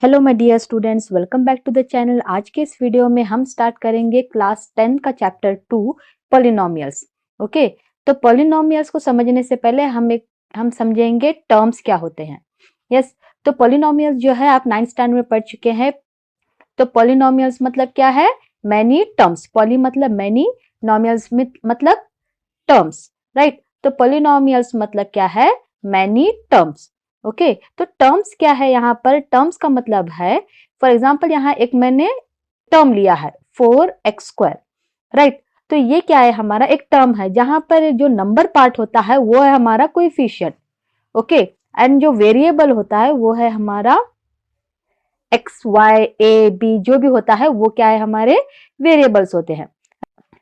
Hello my dear students, welcome back to the channel. आज के इस वीडियो में हम स्टार्ट करेंगे क्लास 10 का चैप्टर 2 पॉलिनोमियल्स। ओके, तो पॉलिनोमियल्स को समझने से पहले हम समझेंगे टर्म्स क्या होते हैं। यस, तो पॉलिनोमियल्स जो है आप 9th स्टैंडर्ड में पढ़ चुके हैं। तो पॉलिनोमियल्स मतलब क्या है? Many terms. पॉली मतलब मैनी, नोमियल्स मतलब टर्म्स, राइट। तो पॉलिनोमियल्स मतलब क्या है? Many terms. ओके, तो टर्म्स क्या है? यहाँ पर टर्म्स का मतलब है, फॉर एग्जाम्पल यहाँ एक मैंने टर्म लिया है 4x², राइट। तो ये क्या है? हमारा एक टर्म है जहां पर जो नंबर पार्ट होता है वो है हमारा कोएफिशिएंट। ओके, एंड जो वेरिएबल होता है वो है हमारा एक्स वाई ए बी, जो भी होता है वो क्या है? हमारे वेरिएबल्स होते हैं।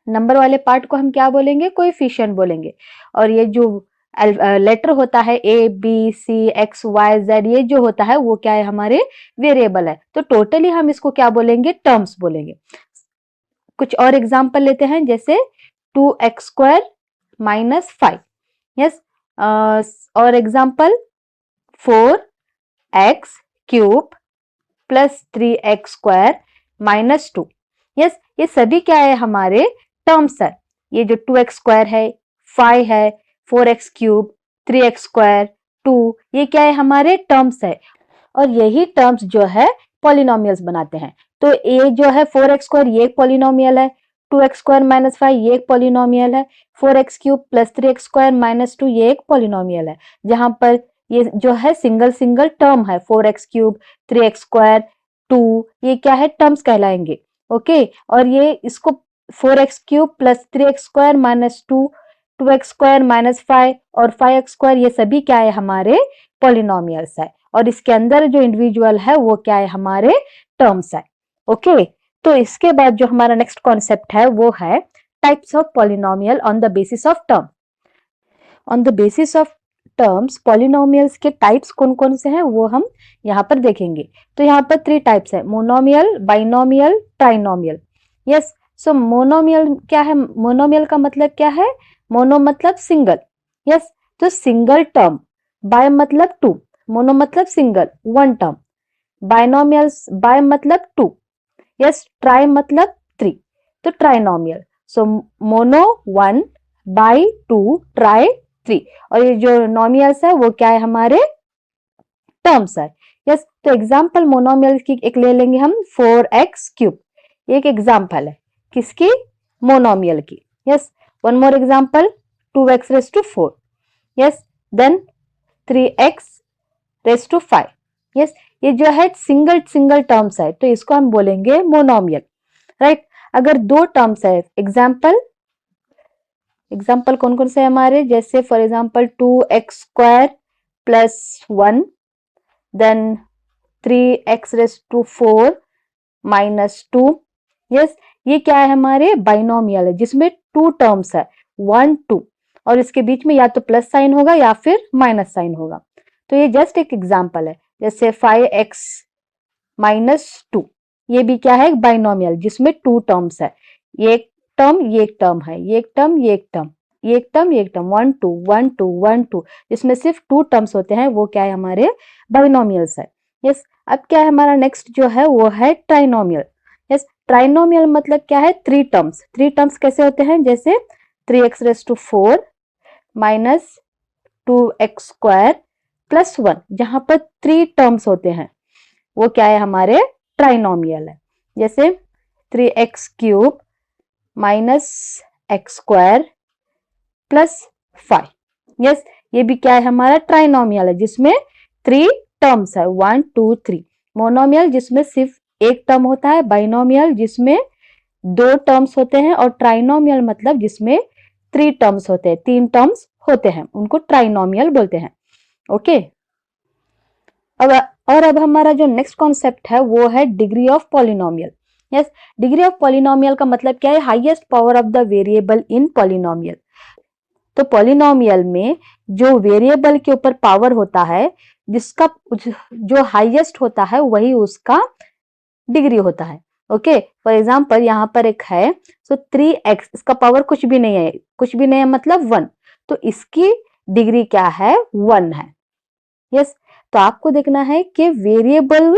नंबर वाले पार्ट को हम क्या बोलेंगे? कोएफिशिएंट बोलेंगे। और ये जो लेटर होता है A B C X Y Z, ये जो होता है वो क्या है? हमारे वेरिएबल है। तो टोटली हम इसको क्या बोलेंगे? टर्म्स बोलेंगे। कुछ और एग्जांपल लेते हैं, जैसे 2x² -5। यस, और एग्जांपल 4x³ +3x² -2। यस, ये सभी क्या है? हमारे टर्म्स है। ये जो 2x² है, 5 है, 4x³, 3x², 2, ये क्या है? हमारे टर्म्स है। और यही टर्म्स जो है पॉलिनोमियल्स बनाते हैं। तो ये जो है 4x² ये एक पॉलिनोमियल है, 2x² -5 ये एक पॉलिनोमियल है, 4x³ +3x² -2 ये एक पॉलिनोमियल है। जहां पर ये जो है सिंगल सिंगल टर्म है, 4x³, 3x², 2, ये क्या है? टर्म्स कहलाएंगे। ओके, और ये इसको 4x³ +3x² -2, 2x² -5 और 5x² ये सभी क्या है? हमारे पॉलिनोमियल्स है। और इसके अंदर जो इंडिविजुअल है वो क्या है? हमारे टर्म्स है। ओके, तो इसके बाद जो हमारा नेक्स्ट कॉन्सेप्ट है वो है types of polynomial on the basis of term. On the basis of terms polynomials के टाइप्स कौन कौन से हैं वो हम यहाँ पर देखेंगे। तो यहाँ पर 3 टाइप्स है, मोनोमियल, बाइनोमियल, ट्राइनोमियल। यस, सो मोनोमियल क्या है? मोनोमियल का मतलब क्या है? मोनो मतलब सिंगल। यस, तो सिंगल टर्म। बाय मतलब 2, मोनो मतलब सिंगल, 1 टर्म। बाइनोमियल्स, बाय मतलब 2, यस, ट्राई मतलब 3। तो trinomial, so mono 1, by 2, try 3। और ये जो नोमियल्स है वो क्या है? हमारे टर्म्स है। यस, तो एग्जांपल मोनोमियल की एक ले लेंगे हम, 4x³। ये एक एग्जांपल है किसकी? मोनोमियल की। Yes, one more example, 2x⁴। Yes, then 3x⁵। Yes, ये जो है सिंगल सिंगल टर्म्स है, तो इसको हम बोलेंगे मोनोमियल, राइट। अगर 2 टर्म्स है, एग्जाम्पल कौन कौन से हमारे? जैसे for example 2x² +1, then 3x⁴ -2। Yes, ये क्या है? हमारे बाइनोमियल है जिसमें 2 टर्म्स है, 1 2, और इसके बीच में या तो प्लस साइन होगा या फिर माइनस साइन होगा। तो ये जस्ट एक एग्जाम्पल है। जैसे 5x -2, ये भी क्या है? एक बाइनोमियल जिसमें 2 टर्म्स है। ये एक टर्म, ये एक टर्म है, ये एक टर्म, ये एक टर्म, ये एक टर्म, ये एक टर्म, 1 2 1 2 1 2, जिसमें सिर्फ 2 टर्म्स होते हैं, वो क्या है? हमारे बाइनोमियल्स है। यस, अब क्या है हमारा नेक्स्ट जो है वो है ट्राइनोमियल। यस, ट्राइनोमियल मतलब क्या है? 3 टर्म्स। 3 टर्म्स कैसे होते हैं? जैसे 3x⁴ -2x² +1, जहां पर 3 टर्म्स होते हैं वो क्या है? हमारे ट्राइनोमियल है। जैसे 3x³ -x² +5। यस, ये भी क्या है? हमारा ट्राइनोमियल है जिसमें 3 टर्म्स है, 1 2 3। मोनोमियल जिसमें सिर्फ एक टर्म होता है, बाइनोमियल जिसमें 2 टर्म्स होते हैं, और ट्राइनोमियल मतलब जिसमें 3 टर्म्स होते हैं, 3 टर्म्स होते हैं, उनको ट्राइनोमियल बोलते हैं। ओके, अब अब हमारा जो नेक्स्ट कॉन्सेप्ट है वो है degree of polynomial. Yes, degree of polynomial का मतलब क्या है? Highest power of the variable in polynomial. तो पॉलिनोमियल में जो वेरिएबल के ऊपर पावर होता है, जिसका जो हाईएस्ट होता है वही उसका डिग्री होता है। ओके, फॉर एग्जाम्पल यहाँ पर एक है, सो 3x, इसका पावर कुछ भी नहीं है, कुछ भी नहीं है मतलब 1, तो इसकी डिग्री क्या है? 1 है। यस, तो आपको देखना है कि वेरिएबल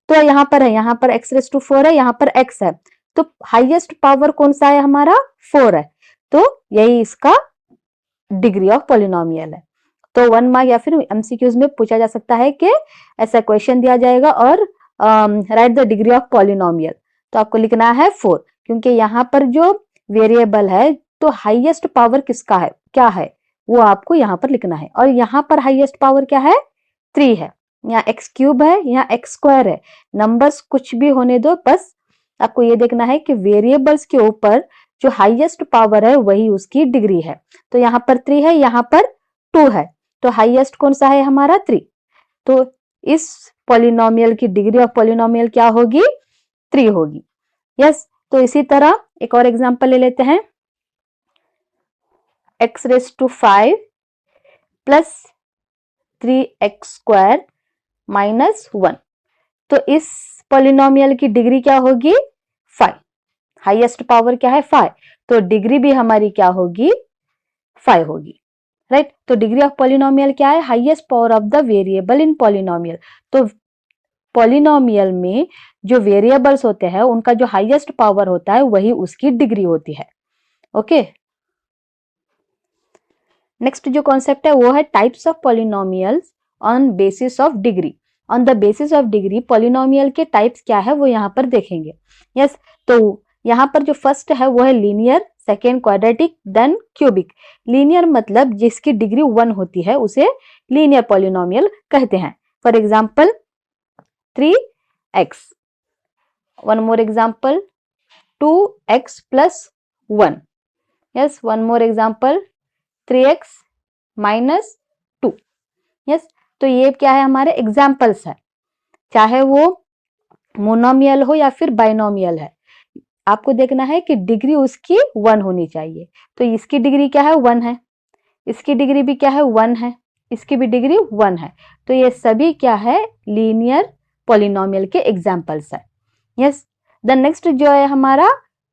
तो यहाँ पर है, यहाँ पर x रेज टू 4 है, यहाँ पर x है, तो हाईएस्ट पावर कौन सा है हमारा 4 है, तो यही इसका डिग्री ऑफ पॉलिनोमियल है। तो 1 मार्क या फिर एमसीक्यूज में पूछा जा सकता है कि ऐसा क्वेश्चन दिया जाएगा और right the degree of polynomial, तो आपको लिखना है 4, क्योंकि यहाँ पर जो वेरिएबल है तो हाईएस्ट पावर किसका है, क्या है, वो आपको यहाँ पर लिखना है। और यहाँ पर हाईएस्ट पावर क्या है 3 है, यहाँ एक्स क्यूब है, यहाँ एक्स स्क्वायर है, नंबर्स कुछ भी होने दो, बस आपको ये देखना है कि वेरिएबल्स के ऊपर जो हाईएस्ट पावर है वही उसकी डिग्री है। तो यहाँ पर 3 है, यहाँ पर 2 है, तो हाईएस्ट कौन सा है हमारा 3, तो इस पॉलिनोमियल की डिग्री ऑफ पॉलिनोमियल क्या होगी 3 होगी। यस, तो इसी तरह एक और एग्जांपल ले लेते हैं, x raise to 5 plus 3x square minus 1, तो इस पॉलिनोमियल की डिग्री क्या होगी 5, हाईएस्ट पावर क्या है 5, तो डिग्री भी हमारी क्या होगी 5 होगी, राइट। तो डिग्री ऑफ पॉलिनोमियल क्या है, highest power of the variable in polynomial, तो पॉलिनोमियल में जो वेरिएबल्स होते हैं उनका जो हाईएस्ट पावर होता है वही उसकी डिग्री होती है। ओके, नेक्स्ट जो कॉन्सेप्ट है वो है types of polynomials on basis of degree. On the basis of degree polynomial के टाइप्स क्या है वो यहाँ पर देखेंगे। यस, तो यहाँ पर जो फर्स्ट है वो है linear, second quadratic, then cubic. Linear मतलब जिसकी डिग्री 1 होती है उसे लीनियर पॉलिनोमियल कहते हैं। For example 3x, one more example 2x plus 1, yes, one more example 3x minus 2। Yes, तो ये क्या है हमारे एग्जाम्पल्स है, चाहे वो मोनोमियल हो या फिर बाइनोमियल है, आपको देखना है कि डिग्री उसकी 1 होनी चाहिए। तो इसकी डिग्री क्या है 1 है, इसकी डिग्री भी क्या है 1 है, इसकी भी डिग्री 1 है, तो ये सभी क्या है लीनियर पॉलिनोमियल के एग्जाम्पल्स है। यस, द नेक्स्ट जो है हमारा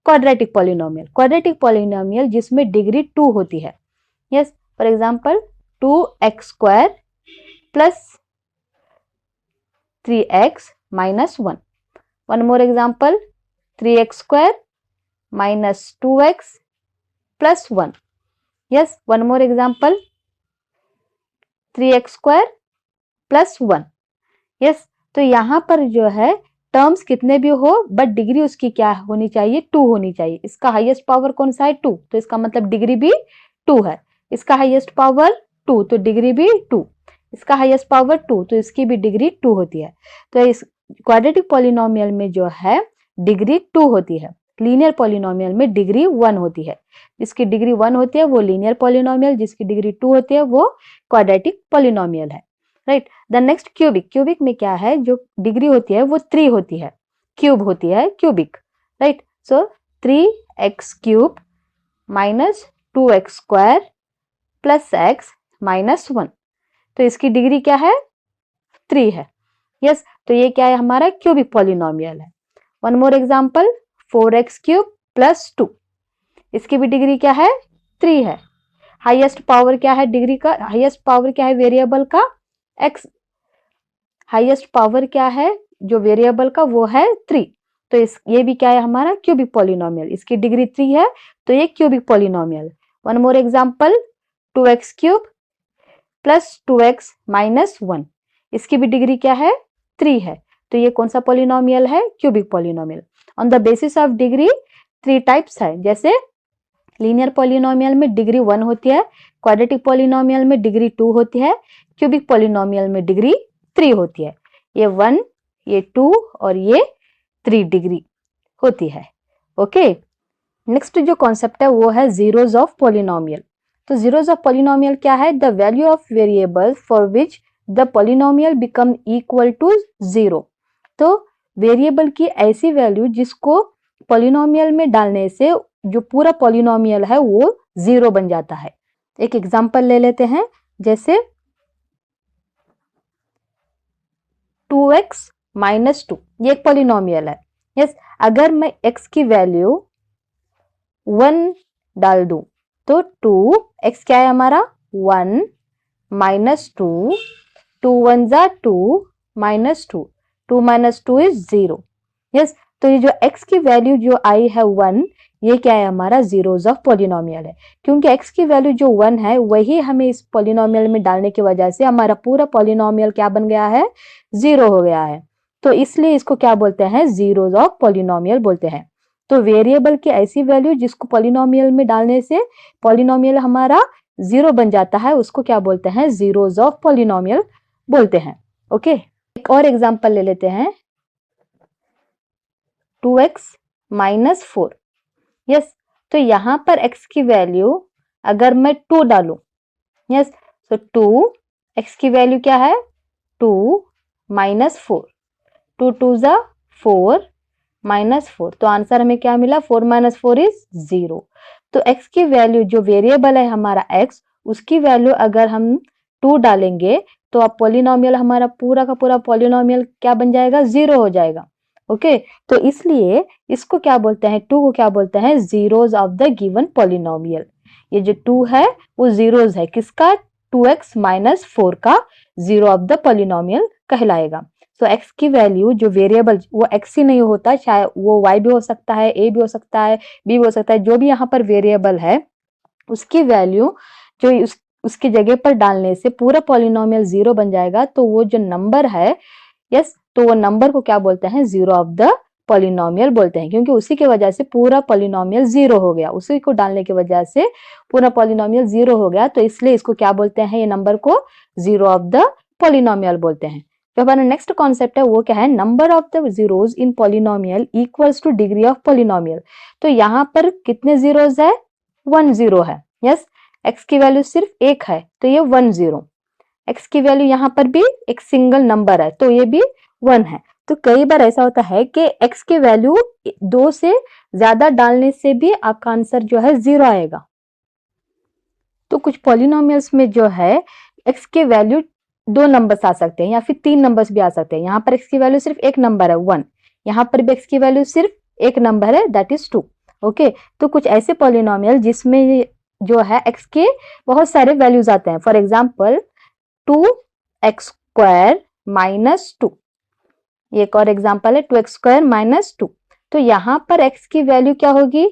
क्वाड्रेटिक पॉलिनोमियल। क्वाड्रेटिक पॉलिनोमियल जिसमें डिग्री 2 होती है। Yes, for example 2x square plus 3x minus 1, one more example 3x square minus 2x plus 1, yes, one more example 3x square plus 1। Yes, तो यहाँ पर जो है टर्म्स कितने भी हो बट डिग्री उसकी क्या होनी चाहिए 2 होनी चाहिए। इसका हाईएस्ट पावर कौन सा है 2, तो इसका मतलब डिग्री भी 2 है। इसका हाईएस्ट पावर 2 तो डिग्री भी 2, इसका हाईएस्ट पावर 2 तो इसकी भी डिग्री 2 होती है। तो इस क्वाड्रेटिक पॉलिनोमियल में जो है डिग्री 2 होती है, लीनियर पॉलिनोमियल में डिग्री 1 होती है। जिसकी डिग्री 1 होती है वो लीनियर पॉलिनोमियल, जिसकी डिग्री 2 होती है वो क्वाड्रेटिक पॉलिनोमियल है, right. The next cubic. Cubic में क्या है, जो डिग्री होती है वो 3 होती है, क्यूब होती है क्यूबिक, राइट। सो 3x cube minus 2x square plus x minus 1, तो इसकी डिग्री क्या है 3 है। यस, तो ये क्या है हमारा क्यूबिक पॉलिनोमियल है। One more example 4x cube plus 2, इसकी भी डिग्री क्या है 3 है। हाईएस्ट पावर क्या है डिग्री का, हाईएस्ट पावर क्या है वेरिएबल का x, हाईएस्ट पावर क्या है जो वेरिएबल का वो है 3, तो ये भी क्या है हमारा क्यूबिक पॉलिनोमियल, इसकी डिग्री 3 है तो ये cubic polynomial. One more example 2x cube plus 2x minus 1, इसकी भी डिग्री क्या है 3 है, तो ये कौन सा पॉलिनोमियल है cubic polynomial. On the basis of degree 3 types है, जैसे लीनियर पॉलिनोमियल में डिग्री 1 होती है, क्वाड्रेटिक पॉलिनोमियल में डिग्री 2 होती है, क्यूबिक पॉलिनोमियल में डिग्री 3 होती है। ये 1, ये 2 और ये 3 डिग्री होती है। ओके, नेक्स्ट जो कॉन्सेप्ट है वो है जीरोज ऑफ पॉलिनोमियल। तो जीरोज ऑफ पॉलिनोमियल क्या है, the value of variable for which the polynomial become equal to 0। तो वेरिएबल की ऐसी वैल्यू जिसको पॉलिनोमियल में डालने से जो पूरा पॉलिनोमियल है वो 0 बन जाता है। एक एग्जांपल ले लेते हैं, जैसे 2x माइनस 2, ये एक पॉलिनोमियल है। यस, अगर मैं x की वैल्यू 1 डाल दूं तो 2x क्या है हमारा 1 माइनस 2, 2 1 जा 2 माइनस 2, 2 माइनस 2 इज 0। यस, तो ये जो x की वैल्यू जो आई है 1, ये क्या है हमारा जीरोज ऑफ पॉलिनोमियल है, क्योंकि x की वैल्यू जो 1 है वही हमें इस पॉलिनोमियल में डालने की वजह से हमारा पूरा पॉलिनोमियल क्या बन गया है, 0 हो गया है। तो इसलिए इसको क्या बोलते हैं, जीरोज ऑफ पॉलिनोमियल बोलते हैं। तो वेरिएबल की ऐसी वैल्यू जिसको पॉलिनोमियल में डालने से पॉलिनोमियल हमारा 0 बन जाता है, उसको क्या बोलते हैं, जीरोज ऑफ पॉलिनोमियल बोलते हैं। ओके, एक और एग्जांपल ले लेते हैं, 2x माइनस 4। यस, तो यहां पर x की वैल्यू अगर मैं 2 डालूं, यस, तो 2 x की वैल्यू क्या है, 2 माइनस 4, 2 2 जा 4 माइनस 4, तो आंसर हमें क्या मिला, 4 माइनस 4 इज 0। तो x की वैल्यू जो वेरिएबल है हमारा x, उसकी वैल्यू अगर हम 2 डालेंगे तो अब पॉलिनोमियल हमारा पूरा का पूरा पॉलिनोमियल क्या बन जाएगा, 0 हो जाएगा। ओके, तो इसलिए इसको क्या बोलते हैं, 2 को क्या बोलते हैं, zeros of the given polynomial. ये जो 2 है वो जीरोज है किसका, 2x माइनस 4 का, जीरो ऑफ द पॉलिनोमियल कहलाएगा। तो x की वैल्यू जो वेरिएबल वो x ही नहीं होता, चाहे वो y भी हो सकता है, a भी हो सकता है, b भी हो सकता है, जो भी यहाँ पर वेरिएबल है उसकी वैल्यू जो उसकी जगह पर डालने से पूरा पॉलिनोमियल 0 बन जाएगा। तो वो जो नंबर है, यस, तो वो नंबर को क्या बोलते हैं, जीरो ऑफ द पॉलिनोमियल बोलते हैं, क्योंकि उसी की वजह से पूरा पॉलिनोमियल 0 हो गया, उसी को डालने की वजह से पूरा पॉलिनोमियल 0 हो गया। तो इसलिए इसको क्या बोलते हैं, ये नंबर को जीरो ऑफ द पॉलिनोमियल बोलते हैं। जो हमारा नेक्स्ट कॉन्सेप्ट है वो क्या है, number of the zeros in polynomial equals two degree of polynomial. तो यहाँ पर कितने जीरोज है, 1 0 है। यस, x की वैल्यू सिर्फ 1 है तो ये 1 0, x की वैल्यू यहाँ पर भी एक सिंगल नंबर है तो ये भी 1 है। तो कई बार ऐसा होता है कि x की वैल्यू 2 से ज्यादा डालने से भी आपका आंसर जो है 0 आएगा। तो कुछ पॉलिनोमियल्स में जो है x की वैल्यू 2 नंबर्स आ सकते हैं या फिर 3 नंबर्स भी आ सकते हैं। यहाँ पर x की वैल्यू सिर्फ एक नंबर है 1, यहाँ पर भी x की वैल्यू सिर्फ एक नंबर है दैट इज 2। ओके, तो कुछ ऐसे पॉलिनोमियल जिसमें जो है x के बहुत सारे वैल्यूज आते हैं। For example 2x square minus 2, एक और एग्जाम्पल है 2x स्क्वायर माइनस 2। तो यहाँ पर x की वैल्यू क्या होगी,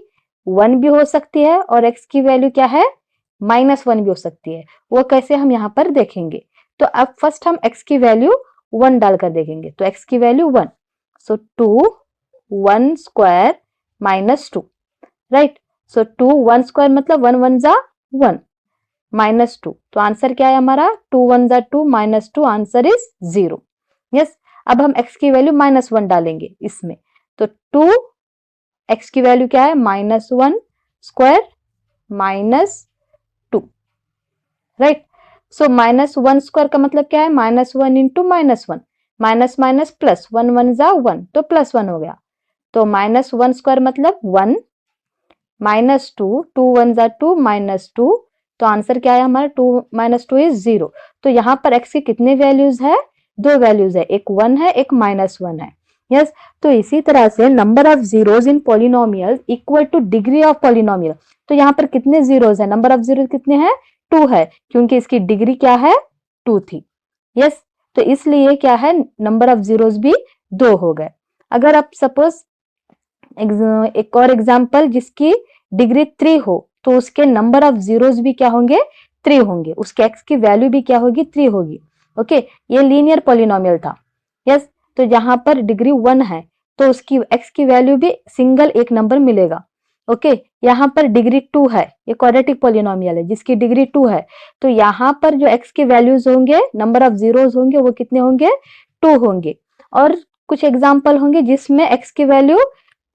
1 भी हो सकती है और x की वैल्यू क्या है, -1 भी हो सकती है। वो कैसे हम यहाँ पर देखेंगे। तो अब फर्स्ट हम x की वैल्यू 1 डालकर देखेंगे। तो x की वैल्यू 1, सो 2 1 स्क्वायर माइनस 2, राइट। सो 2 1 स्क्वायर मतलब 1 1 जा 1 माइनस 2, तो आंसर क्या है हमारा, 2 1 जा 2 माइनस 2, आंसर इज 0। यस, अब हम x की वैल्यू -1 डालेंगे इसमें। तो 2 x की वैल्यू क्या है, -1 स्क्वायर माइनस 2, राइट। सो -1 स्क्वायर का मतलब क्या है, -1 इंटू -1, माइनस माइनस प्लस, 1 1 जा 1 तो +1 हो गया। तो -1 स्क्वायर मतलब 1 -2, 2 1 जा 2 -2, तो आंसर क्या है हमारा, 2 - 2 इज 0। तो यहाँ पर x के कितने वैल्यूज है, 2 वैल्यूज है, एक 1 है एक -1 है। यस, तो इसी तरह से number of zeros in polynomial equal two degree of polynomial. तो यहाँ पर कितने जीरोज है, नंबर ऑफ जीरोज कितने हैं, 2 है, क्योंकि इसकी डिग्री क्या है, 2 थी। यस, तो इसलिए क्या है, नंबर ऑफ जीरोज भी 2 हो गए। अगर आप सपोज एक और एग्जाम्पल जिसकी डिग्री 3 हो तो उसके नंबर ऑफ जीरोज भी क्या होंगे, 3 होंगे, उसके x की वैल्यू भी क्या होगी, 3 होगी। ओके, ये लीनियर पॉलिनोमियल था। यस, तो यहाँ पर डिग्री 1 है तो उसकी x की वैल्यू भी सिंगल एक नंबर मिलेगा। ओके, यहाँ पर डिग्री 2 है, ये क्वाड्रेटिक पॉलिनोमियल है जिसकी डिग्री 2 है, तो यहाँ पर जो x के वैल्यूज होंगे, नंबर ऑफ जीरोज होंगे, वो कितने होंगे, 2 होंगे। और कुछ एग्जाम्पल होंगे जिसमें x की वैल्यू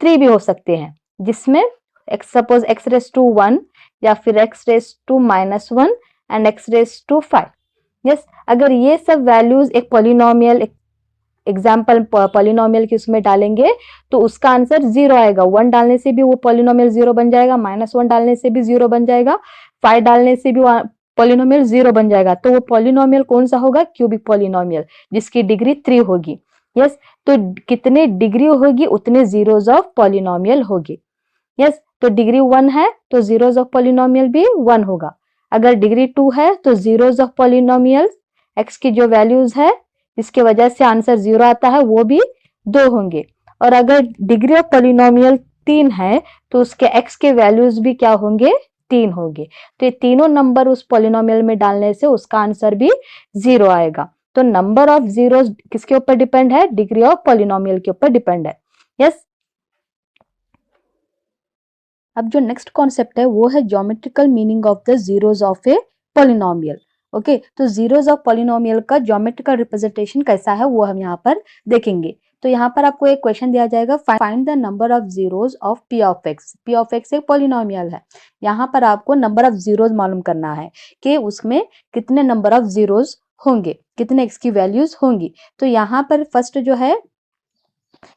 3 भी हो सकते हैं, जिसमें सपोज x रेस टू 1 या फिर x raise to -1 and x raise to 5। Yes, अगर ये सब वैल्यूज एक पॉलिनोमियल, एक एग्जाम्पल पॉलिनोमियल की उसमें डालेंगे तो उसका आंसर 0 आएगा। 1 डालने से भी वो पॉलिनोमियल 0 बन जाएगा, -1 डालने से भी 0 बन जाएगा, 5 डालने से भी पॉलिनोमियल 0 बन जाएगा। तो वो पॉलिनोमियल कौन सा होगा, क्यूबिक पॉलिनोमियल जिसकी डिग्री 3 होगी। यस, तो कितने डिग्री होगी उतने जीरोज ऑफ पॉलिनोमियल होगी। यस, तो डिग्री 1 है तो जीरोज ऑफ पॉलिनोमियल भी 1 होगा। अगर डिग्री 2 है तो जीरोज ऑफ पॉलिनोमियल x की जो वैल्यूज है जिसकी वजह से आंसर 0 आता है, वो भी 2 होंगे। और अगर डिग्री ऑफ पॉलिनोमियल 3 है तो उसके x के वैल्यूज भी क्या होंगे, 3 होंगे। तो ये तीनों नंबर उस पॉलिनोमियल में डालने से उसका आंसर भी 0 आएगा। तो नंबर ऑफ जीरोस किसके ऊपर डिपेंड है, डिग्री ऑफ पॉलिनोमियल के ऊपर डिपेंड है। यस। अब जो नेक्स्ट कॉन्सेप्ट है वो है geometrical meaning of the zeros of a polynomial. Okay, तो जीरोस ऑफ पॉलिनोमियल का ज्योमेट्रिकल रिप्रेजेंटेशन कैसा है वो हम यहाँ पर देखेंगे। तो यहाँ पर आपको एक क्वेश्चन दिया जाएगा, find the number of zeros of P of x. P of x एक पॉलिनोमियल है। यहाँ पर आपको नंबर ऑफ जीरोस मालूम करना है कि उसमें कितने नंबर ऑफ जीरोस होंगे, कितने एक्स की वैल्यूज होंगी। तो यहाँ पर फर्स्ट जो है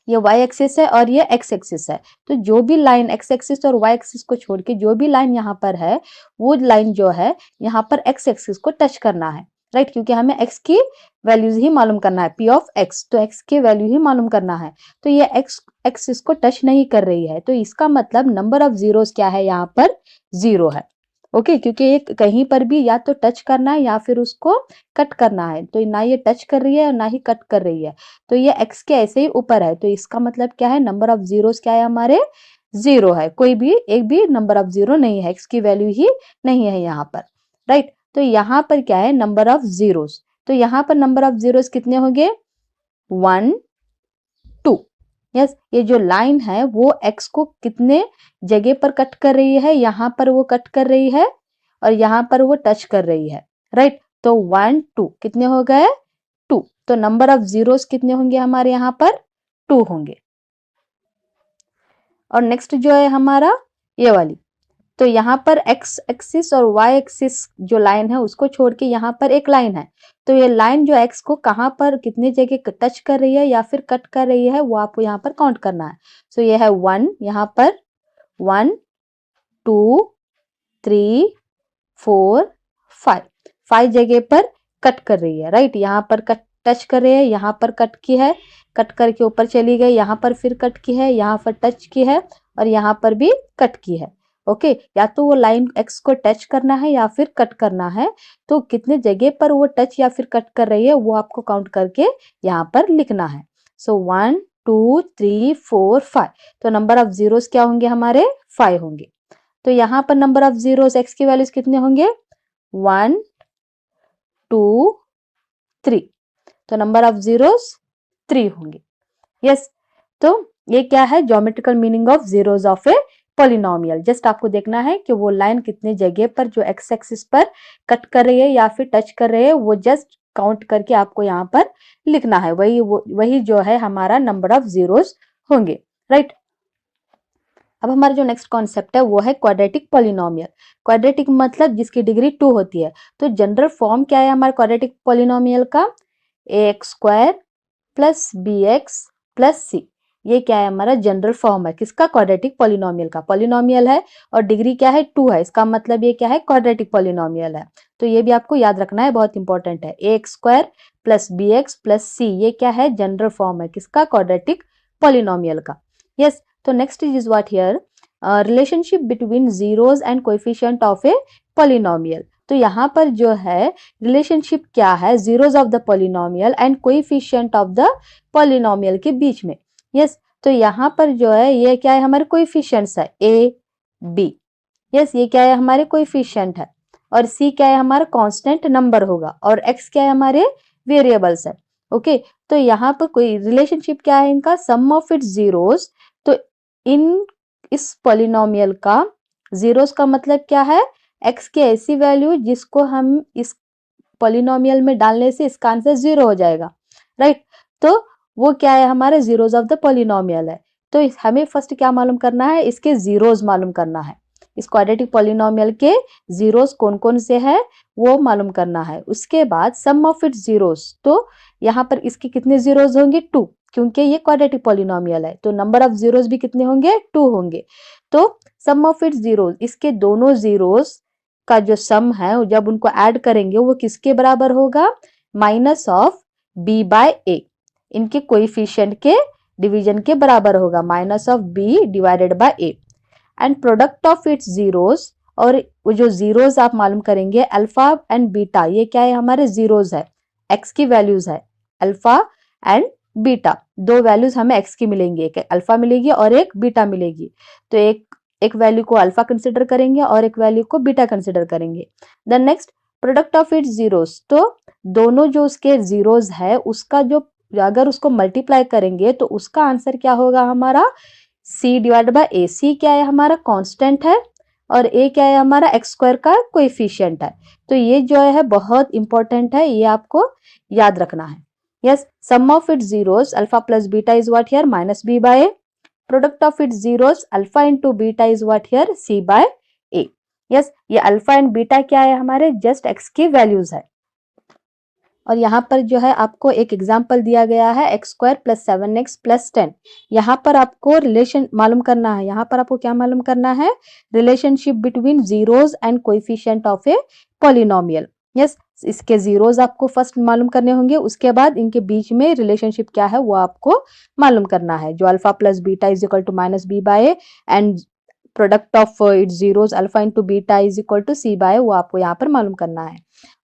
ये y एक्सिस है और ये x एक्सिस है। तो जो भी लाइन x एक्सिस और y एक्सिस को छोड़ के जो भी लाइन यहाँ पर है वो लाइन जो है यहाँ पर x एक्सिस को टच करना है, राइट, क्योंकि हमें x की वैल्यूज ही मालूम करना है, p ऑफ x, तो x की वैल्यू ही मालूम करना है। तो ये x एक्सिस को टच नहीं कर रही है, तो इसका मतलब नंबर ऑफ जीरोस क्या है, यहाँ पर 0 है। ओके, क्योंकि ये कहीं पर भी या तो टच करना है या फिर उसको कट करना है, तो ना ये टच कर रही है और ना ही कट कर रही है, तो ये x के ऐसे ही ऊपर है। तो इसका मतलब क्या है, नंबर ऑफ जीरोस क्या है हमारे, 0 है। कोई भी एक भी नंबर ऑफ 0 नहीं है, x की वैल्यू ही नहीं है यहाँ पर, राइट। तो यहाँ पर क्या है, नंबर ऑफ जीरोस। तो यहाँ पर नंबर ऑफ जीरोस कितने होंगे, 1 2। यस, ये जो लाइन है वो x को कितने जगह पर कट कर रही है, यहाँ पर वो कट कर रही है और यहाँ पर वो टच कर रही है, राइट। तो 1 2 कितने हो गए, 2। तो नंबर ऑफ जीरोस कितने होंगे हमारे यहाँ पर, 2 होंगे। और नेक्स्ट जो है हमारा ये वाली, तो यहाँ पर x एक्सिस और y एक्सिस जो लाइन है उसको छोड़ के यहाँ पर एक लाइन है। तो ये लाइन जो x को कहाँ पर कितने जगह टच कर रही है या फिर कट कर रही है वो आपको यहाँ पर काउंट करना है। सो ये है 1, यहाँ पर 1 2 3 4 5, 5 जगह पर कट कर रही है, राइट। यहाँ पर कट टच कर रही है, यहाँ पर कट की है, कट करके ऊपर चली गई, यहाँ पर फिर कट की है, यहाँ पर टच की है और यहाँ पर भी कट की है। ओके, या तो वो लाइन x को टच करना है या फिर कट करना है। तो कितने जगह पर वो टच या फिर कट कर रही है वो आपको काउंट करके यहाँ पर लिखना है। सो 1 2 3 4 5, तो नंबर ऑफ जीरोस क्या होंगे हमारे, 5 होंगे। तो यहाँ पर नंबर ऑफ जीरोस x की वैल्यूज कितने होंगे, 1 2 3, तो नंबर ऑफ जीरोस 3 होंगे। यस, तो ये क्या है, geometrical meaning of zeros of a polynomial. Just आपको देखना है कि वो लाइन कितने जगह पर जो एक्स एक्सिस पर कट कर रही है या फिर टच कर रही है, वो जस्ट काउंट करके आपको यहाँ पर लिखना है। वही जो है हमारा नंबर ऑफ जीरोस होंगे, राइट। अब हमारा जो नेक्स्ट कॉन्सेप्ट है वो है क्वाड्रेटिक पॉलिनोमियल। क्वाड्रेटिक मतलब जिसकी डिग्री 2 होती है। तो जनरल फॉर्म क्या है हमारे क्वाड्रेटिक पॉलिनोमियल का, ax² plus bx plus c। ये क्या है हमारा जनरल फॉर्म है किसका, क्वाड्रेटिक पॉलिनोमियल का। पॉलिनोमियल है और डिग्री क्या है, 2 है, इसका मतलब ये क्या है, क्वाड्रेटिक पॉलिनोमियल है। तो ये भी आपको याद रखना है, बहुत इंपॉर्टेंट है। ax² plus bx plus c, ये क्या है, जनरल फॉर्म है किसका, क्वाड्रेटिक पॉलिनोमियल का। यस, तो next is what here, relationship between zeros and coefficient of a polynomial. तो यहाँ पर जो है रिलेशनशिप क्या है zeros of the polynomial and coefficient of the polynomial के बीच में। यस, तो यहाँ पर जो है ये क्या है, हमारे कोएफिशिएंट्स है a b। यस, ये क्या है, हमारे कोएफिशिएंट है। और c क्या है, हमारा कांस्टेंट नंबर होगा। और x क्या है, हमारे वेरिएबल्स है। ओके, तो यहाँ पर कोई रिलेशनशिप क्या है इनका, सम ऑफ इट्स जीरोस। तो इस पॉलिनोमियल का जीरोस का मतलब क्या है, x की ऐसी वैल्यू जिसको हम इस पॉलिनोमियल में डालने से इसका आंसर 0 हो जाएगा, राइट। तो वो क्या है, हमारे जीरोस ऑफ द पॉलिनोमियल है। तो हमें फर्स्ट क्या मालूम करना है, इसके जीरोस मालूम करना है। इस क्वाड्रेटिक पॉलिनोमियल के जीरोस कौन कौन से हैं वो मालूम करना है। उसके बाद सम ऑफ इट्स जीरोस, तो यहाँ पर इसके कितने जीरोस होंगे, 2, क्योंकि ये क्वाड्रेटिक पॉलिनोमियल है। तो नंबर ऑफ जीरोस भी कितने होंगे, 2 होंगे। तो सम ऑफ इट्स जीरोस, इसके दोनों जीरोस का जो सम है जब उनको ऐड करेंगे वो किसके बराबर होगा, minus of b by a। इनके कोएफिशिएंट के डिवीजन के बराबर होगा, minus of b divided by a। And product of its zeros, और वो जो जीरोस आप मालूम करेंगे अल्फा एंड बीटा, ये क्या है, हमारे जीरोस है, x की वैल्यूज है। अल्फा एंड बीटा, दो वैल्यूज हमें एक्स की मिलेंगी, एक अल्फा मिलेगी और एक बीटा मिलेगी। तो एक वैल्यू को अल्फा कंसिडर करेंगे और एक वैल्यू को बीटा कंसिडर करेंगे। Then next product of its zeros, तो दोनों जो उसके जीरोस है उसका जो अगर उसको मल्टीप्लाई करेंगे तो उसका आंसर क्या होगा हमारा c डिवाइड बाय ए। सी क्या है हमारा कांस्टेंट है और a क्या है हमारा एक्स स्क्वायर का कोएफिशिएंट है। तो ये जो है बहुत इंपॉर्टेंट है, ये आपको याद रखना है। Yes, sum of its zeros alpha plus beta is what here minus b by a। Product of its zeros alpha into beta is what here c by a। Yes, ये अल्फा एंड बीटा क्या है हमारे just x की values है। और यहाँ पर जो है आपको एक एग्जाम्पल दिया गया है x square plus 7x plus 10। यहाँ पर आपको रिलेशन मालूम करना है, यहाँ पर आपको क्या मालूम करना है, relationship between zeros and coefficient of a polynomial. Yes, इसके जीरोस आपको फर्स्ट मालूम करने होंगे, उसके बाद इनके बीच में रिलेशनशिप क्या है वो आपको मालूम करना है, जो alpha plus beta is equal to minus b by A and product of its zeros alpha into beta is equal to c by, वो आपको यहाँ पर मालूम करना है।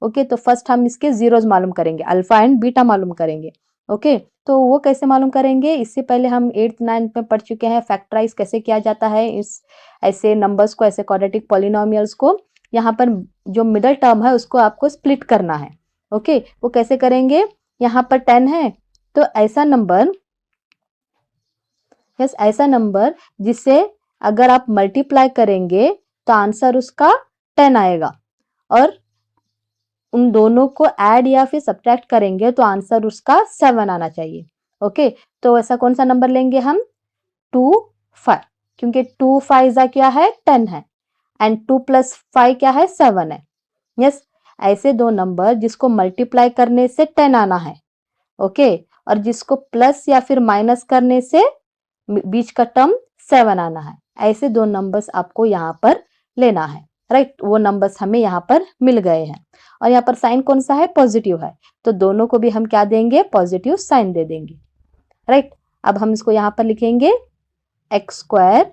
ओके, तो फर्स्ट हम इसके जीरोस मालूम करेंगे, अल्फा एंड बीटा मालूम करेंगे। ओके, तो वो कैसे मालूम करेंगे, इससे पहले हम 8th 9th में पढ़ चुके हैं फैक्टराइज कैसे किया जाता है इस ऐसे नंबर्स को, ऐसे क्वाड्रेटिक पॉलिनोमियल्स को। यहाँ पर जो मिडल टर्म है उसको आपको स्प्लिट करना है। ओके, वो कैसे करेंगे, यहाँ पर 10 है तो ऐसा नंबर, यस ऐसा नंबर जिससे अगर आप मल्टीप्लाई करेंगे तो आंसर उसका 10 आएगा, और उन दोनों को ऐड या फिर सब्ट्रैक्ट करेंगे तो आंसर उसका 7 आना चाहिए। ओके, तो ऐसा कौन सा नंबर लेंगे हम 2 5, क्योंकि 2 5 क्या है 10 है एंड 2 प्लस 5 क्या है 7 है। यस, ऐसे दो नंबर जिसको मल्टीप्लाई करने से 10 आना है। ओके, और जिसको प्लस या फिर माइनस करने से बीच का टर्म 7 आना है, ऐसे दो नंबर्स आपको यहाँ पर लेना है। राइट, वो नंबर्स हमें यहाँ पर मिल गए हैं और यहाँ पर साइन कौन सा है पॉजिटिव है, तो दोनों को भी हम क्या देंगे पॉजिटिव साइन दे देंगे। राइट, अब हम इसको यहाँ पर लिखेंगे एक्स स्क्वायर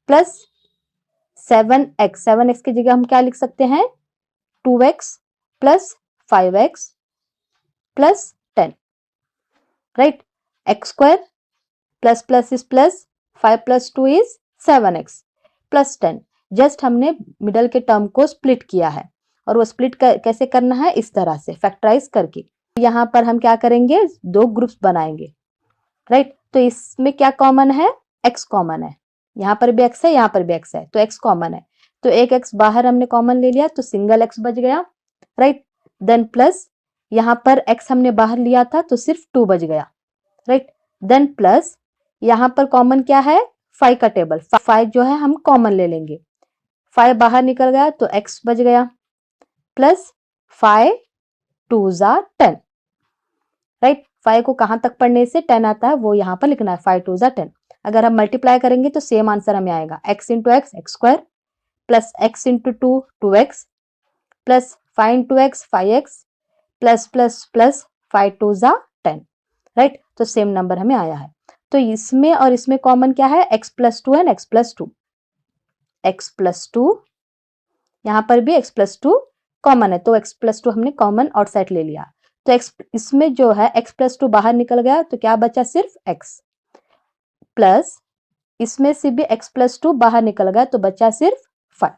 प्लस 7x की जगह हम क्या लिख सकते हैं 2x plus 5x plus 10। Right, x square plus plus is plus, 5 plus 2 is 7x plus 10। Just हमने मिडल के टर्म को स्प्लिट किया है, और वो स्प्लिट कैसे करना है इस तरह से फैक्टराइज करके। यहाँ पर हम क्या करेंगे दो ग्रुप्स बनाएंगे। राइट, तो इसमें क्या कॉमन है x कॉमन है, यहाँ पर भी x है यहाँ पर भी x है, तो x कॉमन है, तो एक x बाहर हमने कॉमन ले लिया तो सिंगल x बच गया। राइट, देन प्लस यहाँ पर x हमने बाहर लिया था तो सिर्फ 2 बच गया। राइट, देन प्लस यहाँ पर कॉमन क्या है 5 का टेबल, 5 जो है हम कॉमन ले लेंगे, 5 बाहर निकल गया तो x बच गया, प्लस 5 2 जा 10। राइट, 5 को कहां तक पढ़ने से 10 आता है वो यहाँ पर लिखना है, 5 2 जा 10। अगर हम मल्टीप्लाई करेंगे तो सेम आंसर हमें आएगा x into x x square plus x into 2 2x plus 5 into x 5x plus plus plus 5 2 जा 10। राइट, तो सेम नंबर हमें आया है। तो इसमें और इसमें कॉमन क्या है x plus 2 and x plus 2, x plus 2, यहाँ पर भी x प्लस 2 कॉमन है तो x प्लस 2 हमने कॉमन आउटसाइड ले लिया, तो x इसमें जो है x प्लस 2 बाहर निकल गया तो क्या बचा सिर्फ x, प्लस इसमें से भी x प्लस 2 बाहर निकल गया तो बचा सिर्फ 5।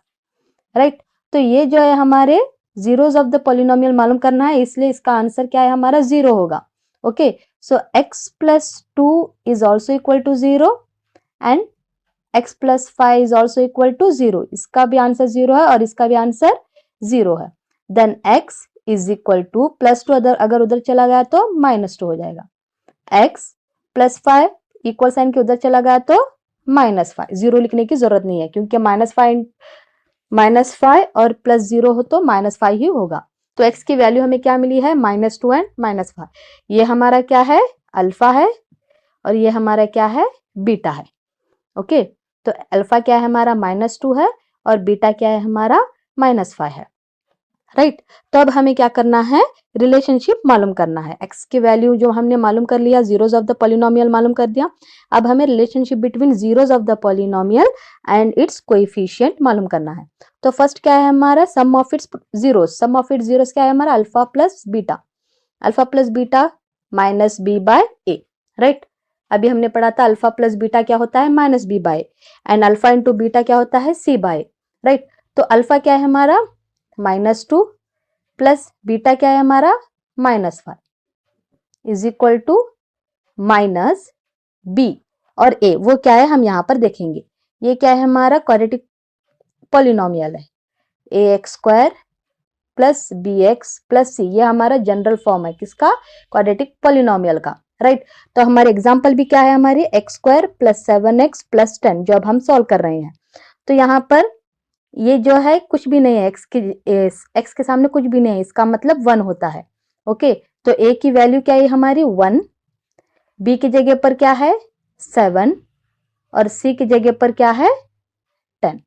राइट, तो ये जो है हमारे जीरोस ऑफ द पॉलिनोमियल मालूम करना है, इसलिए इसका आंसर क्या है हमारा 0 होगा। Okay, so x plus 2 is also equal to 0 and x plus 5 is also equal to 0, इसका भी आंसर 0 है और इसका भी आंसर 0 है। Then x is equal to plus 2 अगर उधर चला गया तो -2 हो जाएगा, x प्लस 5 इक्वल साइन के उधर चला गया तो -5, 0 लिखने की जरूरत नहीं है क्योंकि -5 और प्लस 0 हो तो -5 ही होगा। तो x की वैल्यू हमें क्या मिली है -2 एंड -5। ये हमारा क्या है अल्फा है और ये हमारा क्या है बीटा है। ओके, तो अल्फा क्या है हमारा -2 है और बीटा क्या है हमारा -5 है। राइट, तो अब हमें क्या करना है रिलेशनशिप मालूम करना है, x की वैल्यू जो हमने मालूम कर लिया, जीरोस ऑफ द पॉलिनोमियल मालूम कर दिया, अब हमें relationship between zeros of the polynomial and its coefficient मालूम करना है। तो फर्स्ट क्या है हमारा sum of its zeros, sum of its zeros क्या है हमारा alpha plus beta, alpha plus beta minus B by A, right. अभी हमने पढ़ा था अल्फा प्लस बीटा क्या होता है, minus B by, and alpha into beta क्या होता है, सी बाय, राइट। तो अल्फा क्या है हमारा -2 प्लस बीटा क्या है हमारा -5 is equal to minus B और ए, वो क्या है हम यहाँ पर देखेंगे। ये क्या है हमारा क्वाड्रेटिक पॉलिनोमियल है, a x square plus b x plus c, ये हमारा जनरल फॉर्म है किसका, क्वाड्रेटिक पॉलिनोमियल का, राइट। तो हमारे एग्जाम्पल भी क्या है हमारी x square plus 7x plus 10 जो अब हम सॉल्व कर रहे हैं। तो यहाँ पर ये जो है कुछ भी नहीं है, एक्स के सामने कुछ भी नहीं है, इसका मतलब 1 होता है, ओके। तो ए की वैल्यू क्या है हमारी 1, बी की जगह पर क्या है 7 और सी की जगह पर क्या है 10,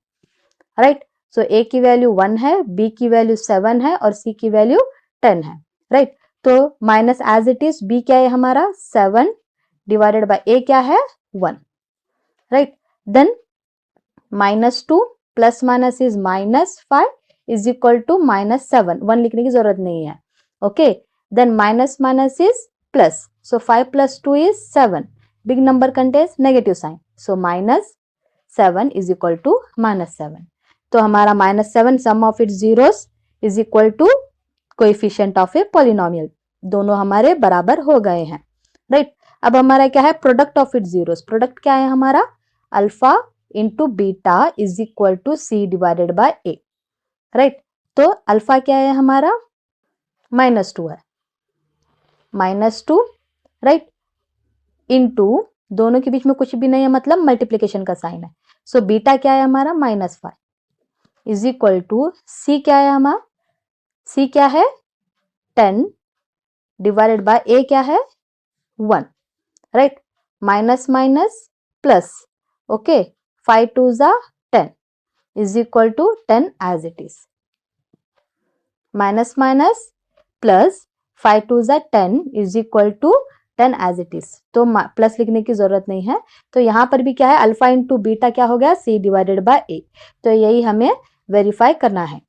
राइट। सो ए की वैल्यू 1 है, बी की वैल्यू 7 है और सी की वैल्यू 10 है, राइट। तो minus as it is B क्या है हमारा 7 डिवाइडेड बाय ए क्या है 1, right. Then -2 plus minus is -5 is equal to -7, 1 लिखने की जरूरत नहीं है, okay. Then minus minus is plus, so 5 plus 2 is 7, big number contains negative sign, so -7 is equal to -7। तो हमारा -7 sum of its zeros is equal to coefficient of a polynomial, दोनों हमारे बराबर हो गए हैं, राइट। अब हमारा क्या है product of its zeros, product क्या है हमारा alpha into beta is equal to C divided by A, right. तो अल्फा क्या है हमारा -2 है, -2, राइट, इनटू दोनों के बीच में कुछ भी नहीं है मतलब मल्टीप्लिकेशन का साइन है, सो बीटा क्या है हमारा -5 इज इक्वल टू सी क्या है हमारा, सी क्या है 10 डिवाइडेड बाय ए क्या है 1, right. Minus minus plus, okay, 5 2 जा 10 is equal to 10 as it is, minus minus plus 5 2 जा 10 is equal to 10 as it is, तो प्लस लिखने की जरूरत नहीं है। तो यहाँ पर भी क्या है अल्फा इंटू बीटा क्या हो गया सी डिवाइडेड बाय ए, तो यही हमें वेरीफाई करना है,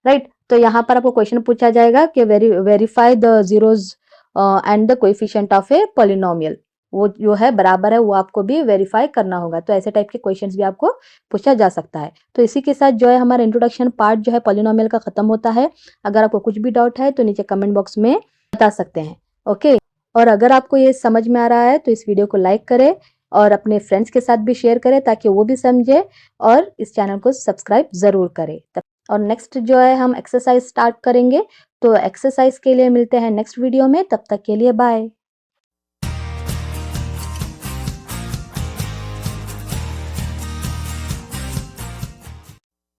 राइट। तो यहाँ पर आपको क्वेश्चन पूछा जाएगा कि verify the zeros and the coefficient of a polynomial, वो जो है बराबर है वो आपको भी वेरीफाई करना होगा। तो ऐसे टाइप के क्वेश्चंस भी आपको पूछा जा सकता है। तो इसी के साथ जो है हमारा इंट्रोडक्शन पार्ट जो है पॉलिनोमियल का खत्म होता है। अगर आपको कुछ भी डाउट है तो नीचे कमेंट बॉक्स में बता सकते हैं, ओके। और अगर आपको ये समझ में आ रहा है तो इस वीडियो को लाइक करें और अपने फ्रेंड्स के साथ भी शेयर करें ताकि वो भी समझे, और इस चैनल को सब्सक्राइब जरूर करें। और नेक्स्ट जो है हम एक्सरसाइज स्टार्ट करेंगे, तो एक्सरसाइज के लिए मिलते हैं नेक्स्ट वीडियो में, तब तक के लिए बाय।